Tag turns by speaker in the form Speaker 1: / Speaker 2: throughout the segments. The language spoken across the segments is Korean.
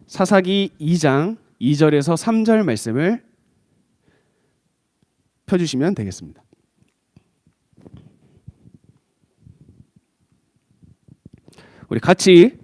Speaker 1: 사사기 2장 2절에서 3절 말씀을 펴주시면 되겠습니다. 우리 같이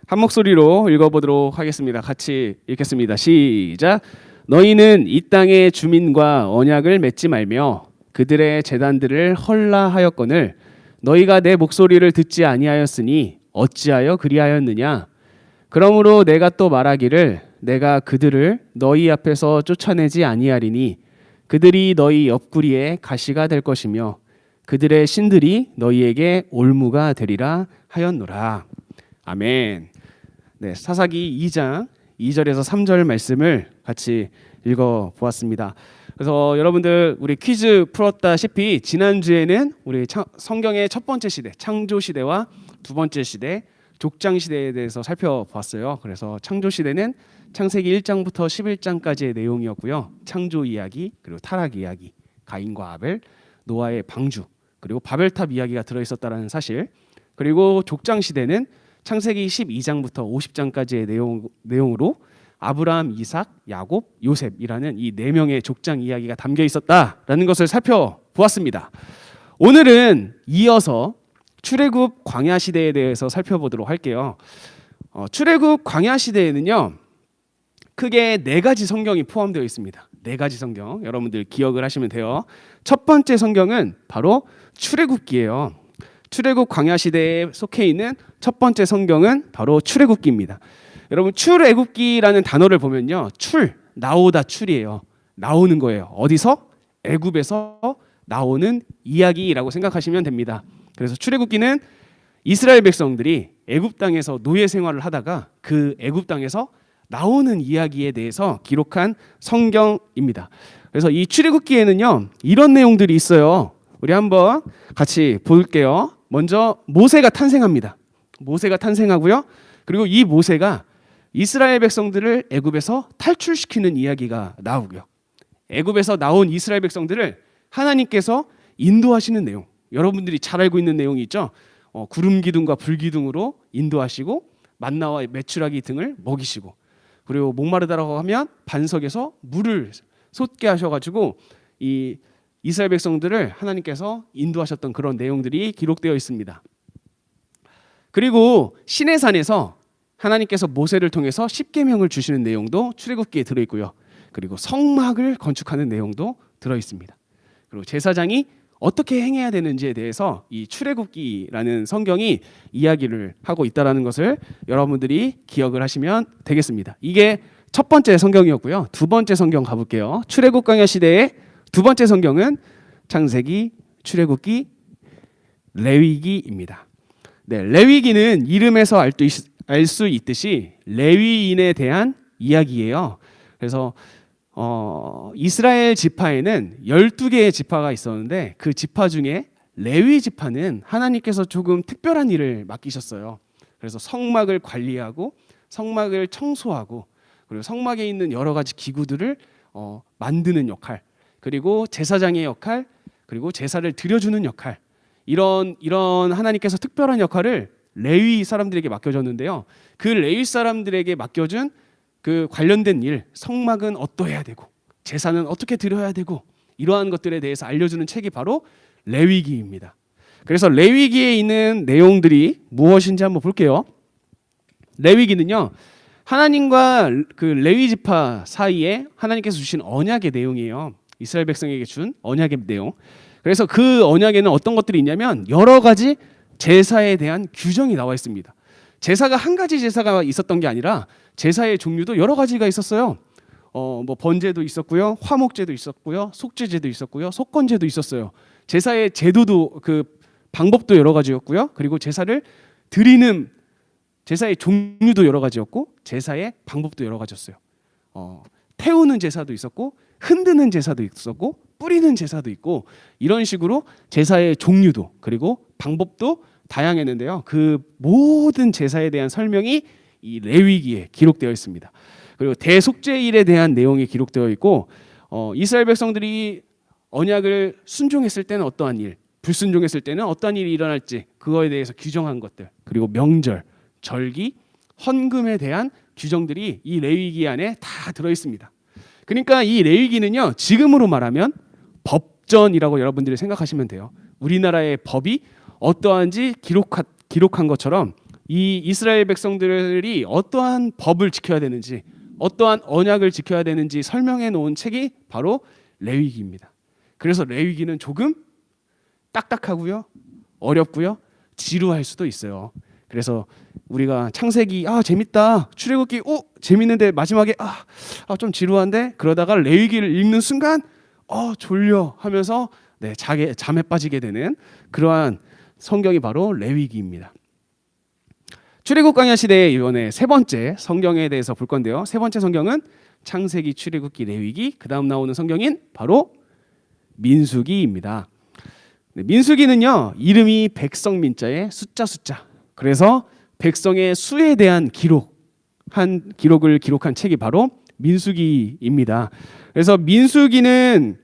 Speaker 1: 한 목소리로 읽어보도록 하겠습니다. 같이 읽겠습니다. 시작. 너희는 이 땅의 주민과 언약을 맺지 말며 그들의 제단들을 헐라하였거늘 너희가 내 목소리를 듣지 아니하였으니 어찌하여 그리하였느냐. 그러므로 내가 또 말하기를 내가 그들을 너희 앞에서 쫓아내지 아니하리니 그들이 너희 옆구리에 가시가 될 것이며 그들의 신들이 너희에게 올무가 되리라 하였노라. 아멘. 네, 사사기 2장 2절에서 3절 말씀을 같이 읽어보았습니다. 그래서 여러분들 우리 퀴즈 풀었다시피 지난주에는 우리 성경의 첫 번째 시대 창조 시대와 두 번째 시대 족장 시대에 대해서 살펴봤어요. 그래서 창조 시대는 창세기 1장부터 11장까지의 내용이었고요. 창조 이야기, 그리고 타락 이야기, 가인과 아벨, 노아의 방주, 그리고 바벨탑 이야기가 들어있었다는 사실. 그리고 족장 시대는 창세기 12장부터 50장까지의 내용으로 아브라함, 이삭, 야곱, 요셉이라는 이 네 명의 족장 이야기가 담겨 있었다라는 것을 살펴보았습니다. 오늘은 이어서 출애굽 광야 시대에 대해서 살펴보도록 할게요. 출애굽 광야 시대에는요, 크게 네 가지 성경이 포함되어 있습니다. 네 가지 성경, 여러분들 기억을 하시면 돼요. 첫 번째 성경은 바로 출애굽기예요. 출애굽 광야 시대에 속해 있는 첫 번째 성경은 바로 출애굽기입니다. 여러분, 출애굽기라는 단어를 보면요, 나오다 출이에요. 나오는 거예요. 어디서? 애굽에서 나오는 이야기라고 생각하시면 됩니다. 그래서 출애굽기는 이스라엘 백성들이 애굽 땅에서 노예 생활을 하다가 그 애굽 땅에서 나오는 이야기에 대해서 기록한 성경입니다. 그래서 이 출애굽기에는요, 이런 내용들이 있어요. 우리 한번 같이 볼게요. 먼저 모세가 탄생합니다. 모세가 탄생하고요. 그리고 이 모세가 이스라엘 백성들을 애굽에서 탈출시키는 이야기가 나오고요. 애굽에서 나온 이스라엘 백성들을 하나님께서 인도하시는 내용, 여러분들이 잘 알고 있는 내용이 있죠. 구름 기둥과 불 기둥으로 인도하시고 만나와 메추라기 등을 먹이시고, 그리고 목마르다라고 하면 반석에서 물을 솟게 하셔가지고 이 이스라엘 백성들을 하나님께서 인도하셨던 그런 내용들이 기록되어 있습니다. 그리고 시내산에서 하나님께서 모세를 통해서 십계명을 주시는 내용도 출애굽기에 들어있고요. 그리고 성막을 건축하는 내용도 들어있습니다. 그리고 제사장이 어떻게 행해야 되는지에 대해서 이 출애굽기라는 성경이 이야기를 하고 있다는 것을 여러분들이 기억을 하시면 되겠습니다. 이게 첫 번째 성경이었고요. 두 번째 성경 가볼게요. 출애굽 광야 시대의 두 번째 성경은 창세기, 출애굽기, 레위기입니다. 네, 레위기는 이름에서 알 수 있듯이 레위인에 대한 이야기예요. 그래서 이스라엘 지파에는 12개의 지파가 있었는데 그 지파 중에 레위 지파는 하나님께서 조금 특별한 일을 맡기셨어요. 그래서 성막을 관리하고 성막을 청소하고 그리고 성막에 있는 여러 가지 기구들을 만드는 역할, 그리고 제사장의 역할, 그리고 제사를 드려주는 역할, 이런 하나님께서 특별한 역할을 레위 사람들에게 맡겨줬는데요. 그 레위 사람들에게 맡겨준 그 관련된 일, 성막은 어떠해야 되고 제사는 어떻게 드려야 되고 이러한 것들에 대해서 알려주는 책이 바로 레위기입니다. 그래서 레위기에 있는 내용들이 무엇인지 한번 볼게요. 레위기는요, 하나님과 그 레위 지파 사이에 하나님께서 주신 언약의 내용이에요. 이스라엘 백성에게 준 언약의 내용. 그래서 그 언약에는 어떤 것들이 있냐면 여러 가지 제사에 대한 규정이 나와 있습니다. 제사가 한 가지 제사가 있었던 게 아니라 제사의 종류도 여러 가지가 있었어요. 뭐 번제도 있었고요, 화목제도 있었고요, 속죄제도 있었고요, 속건제도 있었어요. 제사의 제도도 그 방법도 여러 가지였고요. 그리고 제사를 드리는 제사의 종류도 여러 가지였고 제사의 방법도 여러 가지였어요. 태우는 제사도 있었고 흔드는 제사도 있었고 뿌리는 제사도 있고 이런 식으로 제사의 종류도 그리고 방법도 다양했는데요. 그 모든 제사에 대한 설명이 이 레위기에 기록되어 있습니다. 그리고 대속죄일에 대한 내용이 기록되어 있고 이스라엘 백성들이 언약을 순종했을 때는 어떠한 일, 불순종했을 때는 어떠한 일이 일어날지 그거에 대해서 규정한 것들, 그리고 명절, 절기, 헌금에 대한 규정들이 이 레위기 안에 다 들어 있습니다. 그러니까 이 레위기는요, 지금으로 말하면 법전이라고 여러분들이 생각하시면 돼요. 우리나라의 법이 어떠한지 기록한 것처럼 이 이스라엘 백성들이 어떠한 법을 지켜야 되는지, 어떠한 언약을 지켜야 되는지 설명해 놓은 책이 바로 레위기입니다. 그래서 레위기는 조금 딱딱하고요, 어렵고요, 지루할 수도 있어요. 그래서 우리가 창세기 재밌다, 출애굽기 재밌는데 마지막에 좀 지루한데, 그러다가 레위기를 읽는 순간 졸려 하면서 잠에 빠지게 되는 그러한 성경이 바로 레위기입니다. 출애굽 광야 시대의 이번에 세 번째 성경에 대해서 볼 건데요. 세 번째 성경은 창세기, 출애굽기, 레위기, 그 다음 나오는 성경인 바로 민수기입니다. 민수기는요, 이름이 백성민자의 숫자. 그래서 백성의 수에 대한 기록을 기록한 책이 바로 민수기입니다. 그래서 민수기는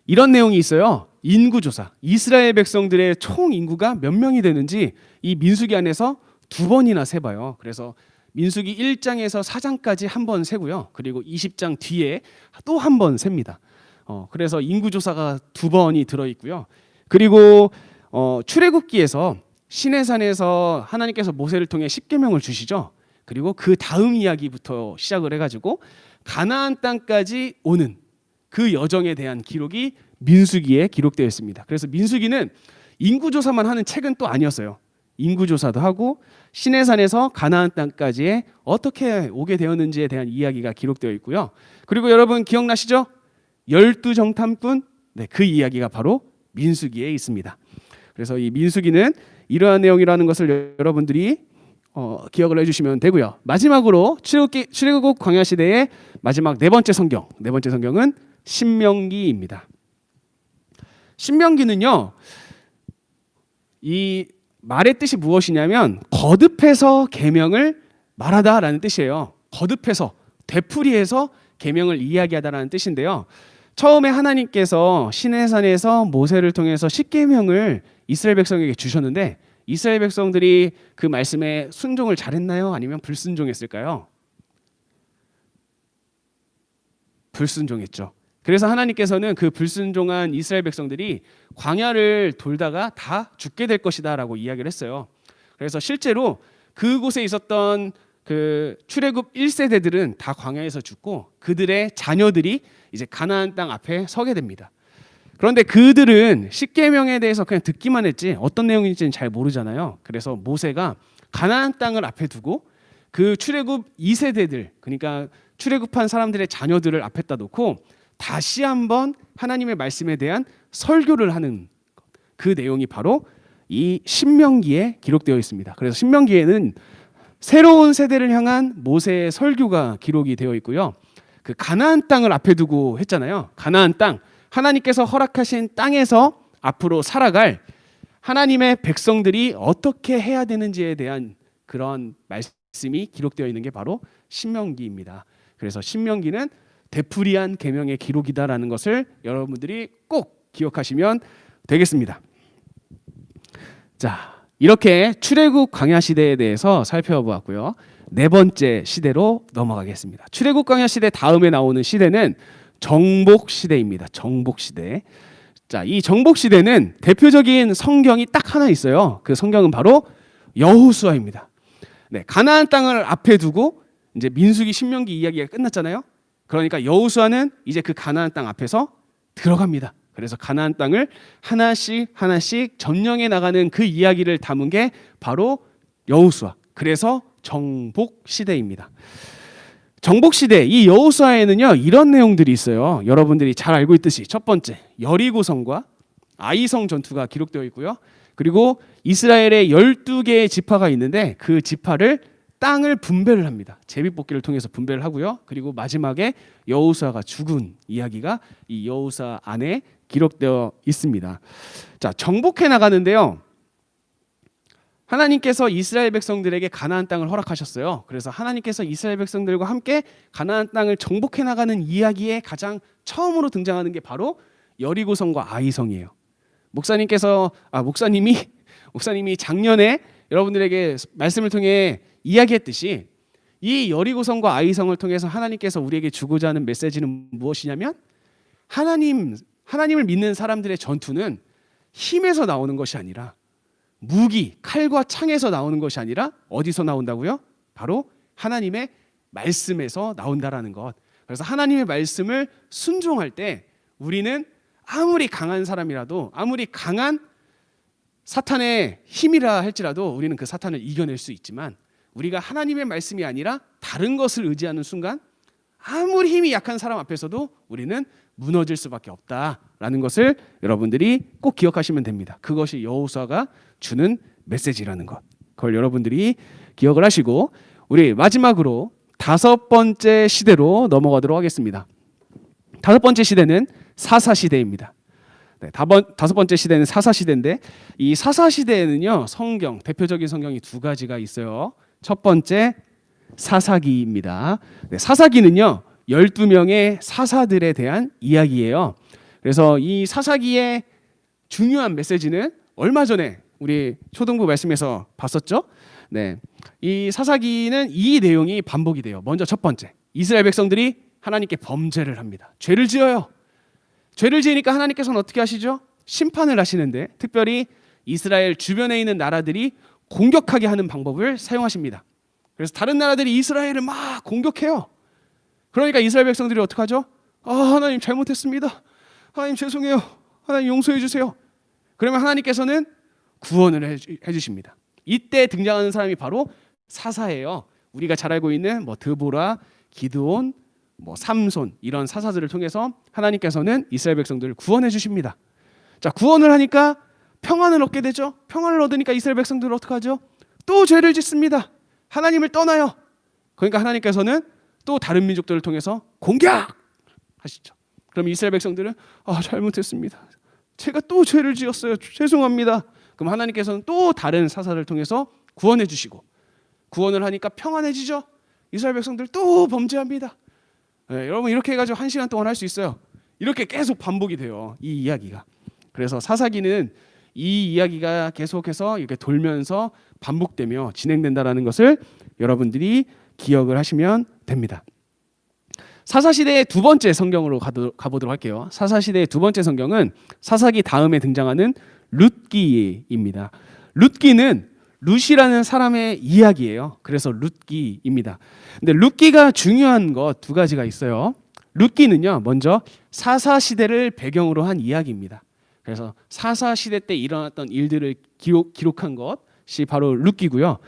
Speaker 1: 이런 내용이 있어요. 인구조사, 이스라엘 백성들의 총 인구가 몇 명이 되는지 이 민수기 안에서 2번이나 세봐요. 그래서 민수기 1장에서 4장까지 한 번 세고요. 그리고 20장 뒤에 또 한 번 셉니다. 그래서 인구조사가 2번이 들어있고요. 그리고 출애굽기에서 시내산에서 하나님께서 모세를 통해 십계명을 주시죠. 그리고 그 다음 이야기부터 시작을 해가지고 가나안 땅까지 오는 그 여정에 대한 기록이 민수기에 기록되어 있습니다. 그래서 민수기는 인구조사만 하는 책은 또 아니었어요. 인구조사도 하고 시내산에서 가나안 땅까지에 어떻게 오게 되었는지에 대한 이야기가 기록되어 있고요. 그리고 여러분 기억나시죠? 12정탐꾼, 그 이야기가 바로 민수기에 있습니다. 그래서 이 민수기는 이러한 내용이라는 것을 여러분들이 기억을 해주시면 되고요. 마지막으로 출애굽 광야 시대의 마지막 네 번째 성경은 신명기입니다. 신명기는요, 이 말의 뜻이 무엇이냐면 거듭해서 계명을 말하다라는 뜻이에요. 거듭해서, 되풀이해서 계명을 이야기하다라는 뜻인데요. 처음에 하나님께서 시내산에서 모세를 통해서 십계명을 이스라엘 백성에게 주셨는데 이스라엘 백성들이 그 말씀에 순종을 잘했나요? 아니면 불순종했을까요? 불순종했죠. 그래서 하나님께서는 그 불순종한 이스라엘 백성들이 광야를 돌다가 다 죽게 될 것이다 라고 이야기를 했어요. 그래서 실제로 그곳에 있었던 그 출애굽 1세대들은 다 광야에서 죽고 그들의 자녀들이 이제 가나안 땅 앞에 서게 됩니다. 그런데 그들은 십계명에 대해서 그냥 듣기만 했지 어떤 내용인지는 잘 모르잖아요. 그래서 모세가 가나안 땅을 앞에 두고 그 출애굽 2세대들, 그러니까 출애굽한 사람들의 자녀들을 앞에다 놓고 다시 한번 하나님의 말씀에 대한 설교를 하는 그 내용이 바로 이 신명기에 기록되어 있습니다. 그래서 신명기에는 새로운 세대를 향한 모세의 설교가 기록이 되어 있고요. 그 가나안 땅을 앞에 두고 했잖아요. 가나안 땅, 하나님께서 허락하신 땅에서 앞으로 살아갈 하나님의 백성들이 어떻게 해야 되는지에 대한 그런 말씀이 기록되어 있는 게 바로 신명기입니다. 그래서 신명기는 되풀이한 계명의 기록이다라는 것을 여러분들이 꼭 기억하시면 되겠습니다. 자, 이렇게 출애굽 광야 시대에 대해서 살펴보았고요. 네 번째 시대로 넘어가겠습니다. 출애굽 광야 시대 다음에 나오는 시대는 정복 시대입니다. 정복 시대. 자, 이 정복 시대는 대표적인 성경이 딱 하나 있어요. 그 성경은 바로 여호수아입니다. 가나안 땅을 앞에 두고 이제 민수기, 신명기 이야기가 끝났잖아요. 그러니까 여호수아는 이제 그 가나안 땅 앞에서 들어갑니다. 그래서 가나안 땅을 하나씩 점령해 나가는 그 이야기를 담은 게 바로 여호수아. 그래서 정복 시대입니다. 정복 시대, 이 여호수아에는요 이런 내용들이 있어요. 여러분들이 잘 알고 있듯이 첫 번째, 여리고성과 아이성 전투가 기록되어 있고요. 그리고 이스라엘의 12개의 지파가 있는데 그 지파를 땅을 분배를 합니다. 제비뽑기를 통해서 분배를 하고요. 그리고 마지막에 여호수아가 죽은 이야기가 이 여호수아 안에 기록되어 있습니다. 자, 정복해 나가는데요. 하나님께서 이스라엘 백성들에게 가나안 땅을 허락하셨어요. 그래서 하나님께서 이스라엘 백성들과 함께 가나안 땅을 정복해 나가는 이야기에 가장 처음으로 등장하는 게 바로 여리고성과 아이성이에요. 목사님이 작년에 여러분들에게 말씀을 통해 이야기했듯이 이 여리고성과 아이성을 통해서 하나님께서 우리에게 주고자 하는 메시지는 무엇이냐면 하나님을 믿는 사람들의 전투는 힘에서 나오는 것이 아니라 무기, 칼과 창에서 나오는 것이 아니라 어디서 나온다고요? 바로 하나님의 말씀에서 나온다라는 것. 그래서 하나님의 말씀을 순종할 때 우리는 아무리 강한 사람이라도, 아무리 강한 사탄의 힘이라 할지라도 우리는 그 사탄을 이겨낼 수 있지만, 우리가 하나님의 말씀이 아니라 다른 것을 의지하는 순간 아무리 힘이 약한 사람 앞에서도 우리는 무너질 수밖에 없다라는 것을 여러분들이 꼭 기억하시면 됩니다. 그것이 여호수아가 주는 메시지라는 것. 그걸 여러분들이 기억을 하시고, 우리 마지막으로 5번째 시대로 넘어가도록 하겠습니다. 5번째 시대는 사사시대입니다. 네, 5번째 시대는 사사시대인데, 이 사사시대에는요, 대표적인 성경이 2가지가 있어요. 첫 번째 사사기입니다. 네, 사사기는요 12명의 사사들에 대한 이야기예요. 그래서 이 사사기의 중요한 메시지는 얼마 전에 우리 초등부 말씀에서 봤었죠. 네, 이 사사기는 이 내용이 반복이 돼요. 먼저 첫 번째, 이스라엘 백성들이 하나님께 범죄를 합니다. 죄를 지어요. 죄를 지으니까 하나님께서는 어떻게 하시죠? 심판을 하시는데, 특별히 이스라엘 주변에 있는 나라들이 공격하게 하는 방법을 사용하십니다. 그래서 다른 나라들이 이스라엘을 막 공격해요. 그러니까 이스라엘 백성들이 어떻게 하죠? 하나님 잘못했습니다. 하나님 죄송해요. 하나님 용서해 주세요. 그러면 하나님께서는 구원을 해주십니다. 이때 등장하는 사람이 바로 사사예요. 우리가 잘 알고 있는 드보라, 기드온, 삼손, 이런 사사들을 통해서 하나님께서는 이스라엘 백성들을 구원해 주십니다. 자, 구원을 하니까 평안을 얻게 되죠. 평안을 얻으니까 이스라엘 백성들은 어떻게 하죠? 또 죄를 짓습니다. 하나님을 떠나요. 그러니까 하나님께서는 또 다른 민족들을 통해서 공격하시죠. 그럼 이스라엘 백성들은 잘못했습니다. 제가 또 죄를 지었어요. 죄송합니다. 그럼 하나님께서는 또 다른 사사를 통해서 구원해 주시고, 구원을 하니까 평안해지죠. 이스라엘 백성들 또 범죄합니다. 네, 여러분 이렇게 해가지고 1시간 동안 할 수 있어요. 이렇게 계속 반복이 돼요, 이 이야기가. 그래서 사사기는 이 이야기가 계속해서 이렇게 돌면서 반복되며 진행된다라는 것을 여러분들이 기억을 하시면 됩니다. 사사시대의 2번째 성경으로 가보도록 할게요. 사사시대의 2번째 성경은 사사기 다음에 등장하는 룻기입니다. 룻기는 룻이라는 사람의 이야기예요. 그래서 룻기입니다. 근데 룻기가 중요한 것 2가지가 있어요. 룻기는요, 먼저 사사시대를 배경으로 한 이야기입니다. 그래서 사사시대 때 일어났던 일들을 기록한 것이 바로 룻기고요.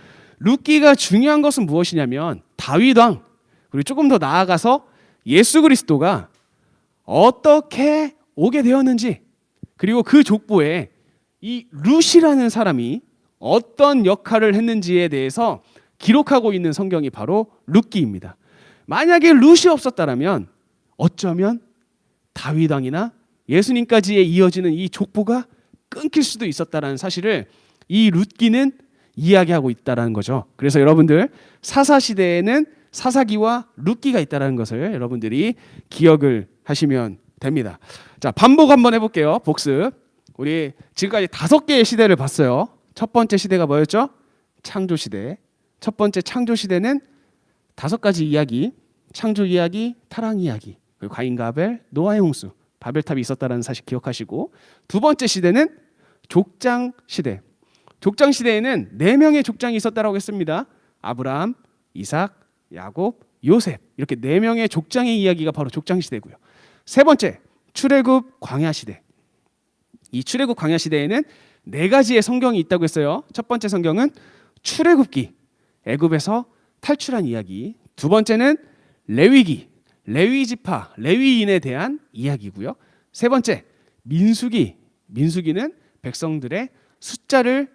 Speaker 1: 룻기가 중요한 것은 무엇이냐면 다윗 왕, 그리고 조금 더 나아가서 예수 그리스도가 어떻게 오게 되었는지, 그리고 그 족보에 이 룻이라는 사람이 어떤 역할을 했는지에 대해서 기록하고 있는 성경이 바로 룻기입니다. 만약에 룻이 없었다면 어쩌면 다윗 왕이나 예수님까지에 이어지는 이 족보가 끊길 수도 있었다는 사실을 이 룻기는 이야기하고 있다는 거죠. 그래서 여러분들 사사시대에는 사사기와 룻기가 있다는 것을 여러분들이 기억을 하시면 됩니다. 자, 반복 한번 해볼게요. 복습. 우리 지금까지 5개의 시대를 봤어요. 첫 번째 시대가 뭐였죠? 창조시대. 첫 번째 창조시대는 5가지 이야기, 창조 이야기, 타락 이야기, 그리고 가인과 아벨, 노아의 홍수, 바벨탑이 있었다는 사실 기억하시고, 2번째 시대는 족장시대. 족장시대에는 4명의 족장이 있었다고 했습니다. 아브라함, 이삭, 야곱, 요셉, 이렇게 4명의 족장의 이야기가 바로 족장시대고요. 3번째 출애굽 광야시대. 이 출애굽 광야시대에는 4가지의 성경이 있다고 했어요. 첫 번째 성경은 출애굽기, 애굽에서 탈출한 이야기. 2번째는 레위기, 레위지파, 레위인에 대한 이야기고요. 3번째 민수기, 민수기는 백성들의 숫자를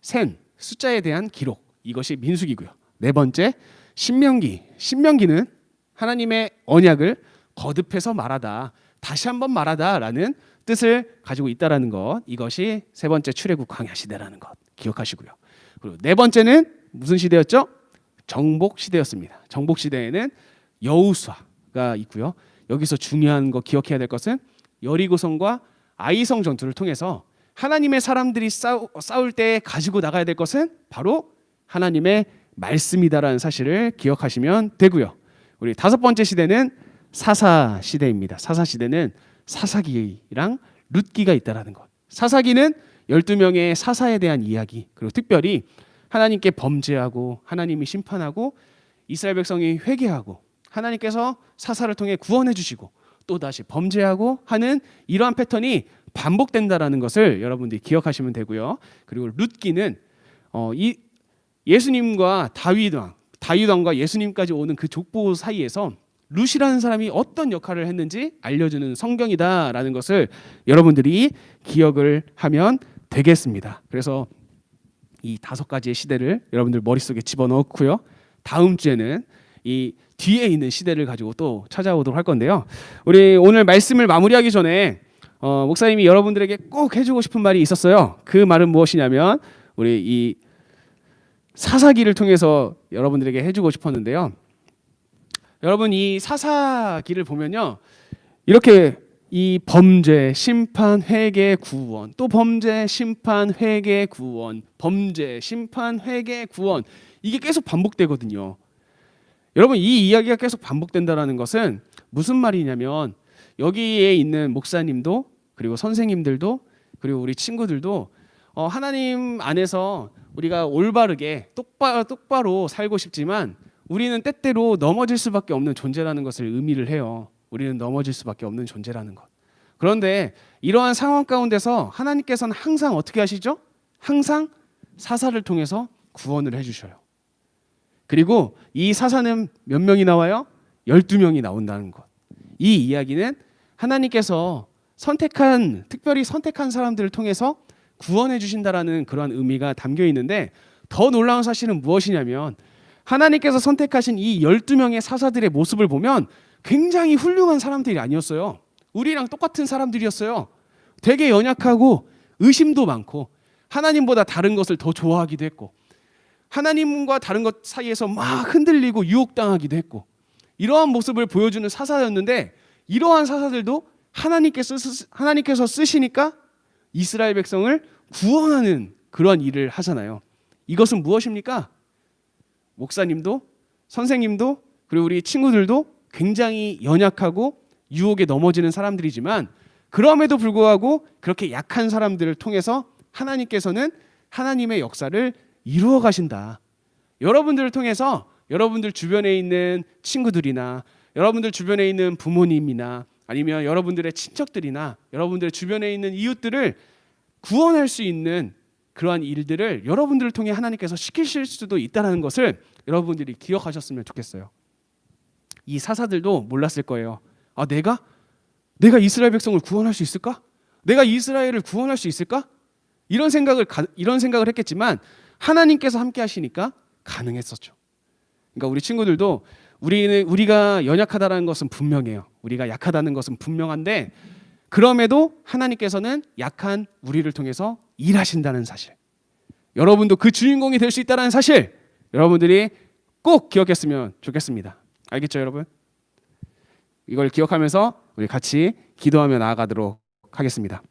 Speaker 1: 센 숫자에 대한 기록, 이것이 민수기고요. 4번째 신명기, 신명기는 하나님의 언약을 거듭해서 말하다, 다시 한번 말하다라는 뜻을 가지고 있다라는 것, 이것이 3번째 출애굽 광야 시대라는 것 기억하시고요. 그리고 4번째는 무슨 시대였죠? 정복 시대였습니다. 정복 시대에는 여호수아가 있고요. 여기서 중요한 거 기억해야 될 것은 여리고성과 아이성 전투를 통해서 하나님의 사람들이 싸울 때 가지고 나가야 될 것은 바로 하나님의 말씀이다라는 사실을 기억하시면 되고요. 우리 다섯 번째 시대는 사사 시대입니다. 사사 시대는 사사기랑 룻기가 있다라는 것. 사사기는 12명의 사사에 대한 이야기, 그리고 특별히 하나님께 범죄하고 하나님이 심판하고 이스라엘 백성이 회개하고 하나님께서 사사를 통해 구원해 주시고 또 다시 범죄하고 하는 이러한 패턴이 반복된다라는 것을 여러분들이 기억하시면 되고요. 그리고 룻기는 이 예수님과 다윗왕과 예수님까지 오는 그 족보 사이에서 룻이라는 사람이 어떤 역할을 했는지 알려주는 성경이다라는 것을 여러분들이 기억을 하면 되겠습니다. 그래서 이 다섯 가지의 시대를 여러분들 머릿속에 집어넣고요. 다음 주에는 이 뒤에 있는 시대를 가지고 또 찾아오도록 할 건데요. 우리 오늘 말씀을 마무리하기 전에 목사님이 여러분들에게 꼭 해주고 싶은 말이 있었어요. 그 말은 무엇이냐면 우리 이 사사기를 통해서 여러분들에게 해주고 싶었는데요. 여러분 이 사사기를 보면요, 이렇게 이 범죄, 심판, 회개, 구원, 또 범죄, 심판, 회개, 구원, 범죄, 심판, 회개, 구원, 이게 계속 반복되거든요. 여러분 이 이야기가 계속 반복된다는 것은 무슨 말이냐면 여기에 있는 목사님도 그리고 선생님들도 그리고 우리 친구들도 하나님 안에서 우리가 올바르게 똑바로 살고 싶지만 우리는 때때로 넘어질 수밖에 없는 존재라는 것을 의미를 해요. 우리는 넘어질 수밖에 없는 존재라는 것. 그런데 이러한 상황 가운데서 하나님께서는 항상 어떻게 하시죠? 항상 사사를 통해서 구원을 해주셔요. 그리고 이 사사는 몇 명이 나와요? 12명이 나온다는 것. 이 이야기는 하나님께서 특별히 선택한 사람들을 통해서 구원해 주신다라는 그러한 의미가 담겨 있는데, 더 놀라운 사실은 무엇이냐면 하나님께서 선택하신 이 12명의 사사들의 모습을 보면 굉장히 훌륭한 사람들이 아니었어요. 우리랑 똑같은 사람들이었어요. 되게 연약하고 의심도 많고 하나님보다 다른 것을 더 좋아하기도 했고 하나님과 다른 것 사이에서 막 흔들리고 유혹당하기도 했고 이러한 모습을 보여주는 사사였는데, 이러한 사사들도 하나님께서 쓰시니까 이스라엘 백성을 구원하는 그러한 일을 하잖아요. 이것은 무엇입니까? 목사님도 선생님도 그리고 우리 친구들도 굉장히 연약하고 유혹에 넘어지는 사람들이지만 그럼에도 불구하고 그렇게 약한 사람들을 통해서 하나님께서는 하나님의 역사를 이루어 가신다. 여러분들을 통해서 여러분들 주변에 있는 친구들이나 여러분들 주변에 있는 부모님이나 아니면 여러분들의 친척들이나 여러분들 주변에 있는 이웃들을 구원할 수 있는 그러한 일들을 여러분들을 통해 하나님께서 시키실 수도 있다는 것을 여러분들이 기억하셨으면 좋겠어요. 이 사사들도 몰랐을 거예요. 내가 이스라엘 백성을 구원할 수 있을까? 내가 이스라엘을 구원할 수 있을까? 이런 생각을 했겠지만 하나님께서 함께 하시니까 가능했었죠. 그러니까 우리 친구들도 우리가 연약하다는 것은 분명해요. 우리가 약하다는 것은 분명한데 그럼에도 하나님께서는 약한 우리를 통해서 일하신다는 사실, 여러분도 그 주인공이 될 수 있다는 사실 여러분들이 꼭 기억했으면 좋겠습니다. 알겠죠, 여러분? 이걸 기억하면서 우리 같이 기도하며 나아가도록 하겠습니다.